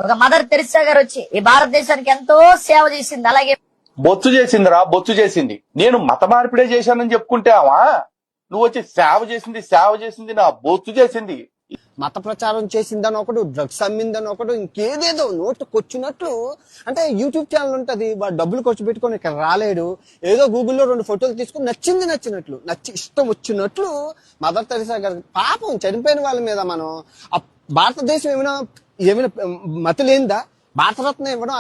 ఒక mother Teresa గారు వచ్చి ఈ భారతదేశానికి ఎంతో సేవ చేసింది. అలాగే బొచ్చు చేసిందిరా, బొచ్చు చేసింది. నేను మత మార్పిడే చేశానని చెప్పుకుంటావా? నువ్వు వచ్చి సేవ చేసింది నా బొచ్చు చేసింది. మత ప్రచారం చేసిందని ఒకడు, డ్రగ్స్ అమ్మిందని ఒకడు, ఇంకేదేదో నోటుకొచ్చినట్లు. అంటే యూట్యూబ్ ఛానల్ ఉంటది, వాడు డబ్బులు ఖర్చు పెట్టుకొని ఇక్కడ రాలేడు, ఏదో గూగుల్లో 2 ఫోటోలు తీసుకుని నచ్చినట్లు ఇష్టం వచ్చినట్లు మదర్ తెరిసా గారు పాపం చనిపోయిన వాళ్ళ మీద మనం భారతదేశం ఏమైనా మతి లేనిదా? భారతరత్న ఇవ్వడం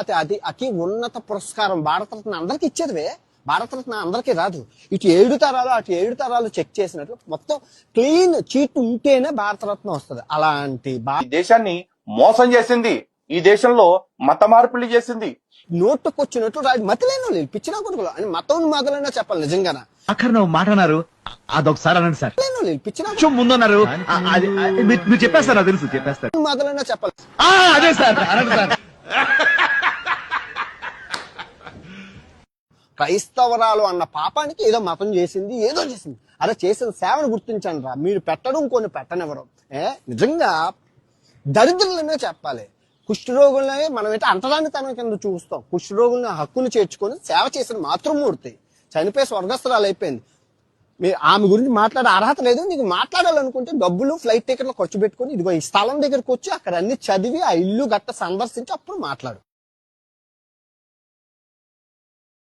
అతి ఉన్నత పురస్కారం. భారతరత్న అందరికి ఇచ్చేదివే, భారతరత్న అందరికీ రాదు. ఇటు 7 తరాలు అటు 7 తరాలు చెక్ చేసినట్లు మొత్తం క్లీన్ చీట్ ఉంటేనే భారతరత్న వస్తుంది. అలాంటి దేశాన్ని మోసం చేసింది, ఈ దేశంలో మత మార్పిడి చేసింది. నోటుకొచ్చినట్లు రాదు. మతి లేని వాళ్ళు పిచ్చిన కొడుకులు అని మతం మొదలైనా చెప్పాలి. నిజంగానా అక్కడ మాట అన్నారు, అదొకసారి అనండి సార్. పిచ్చిన ముందన్నారు, మీరు చెప్పేస్తారు, తెలుసు చెప్పేస్తారు, మొదలైనా చెప్పాలి. అదే సార్ అనండి సార్. క్రైస్తవరాలు అన్న పాపానికి ఏదో మతం చేసింది, ఏదో చేసింది. అలా చేసిన సేవను గుర్తించండి రా. మీరు పెట్టడం కొన్ని పెట్టనివ్వడం నిజంగా దరిద్రులనే చెప్పాలి. కుష్ఠరోగులనే మనం ఏంటో అంటరానితనం కింద చూస్తాం. కుష్ఠరోగులని హక్కులు చేర్చుకొని సేవ చేసిన మాతృమూర్తి చనిపోయి స్వర్గస్థురాలు అయిపోయింది. ఆమె గురించి మాట్లాడే అర్హత లేదు. నీకు మాట్లాడాలనుకుంటే డబ్బులు, ఫ్లైట్ టికెట్లు ఖర్చు పెట్టుకుని ఇదిగో ఈ స్థలం దగ్గరకు వచ్చి అక్కడ అన్ని చదివి ఆ ఇల్లు గట్ట సందర్శించి అప్పుడు మాట్లాడు.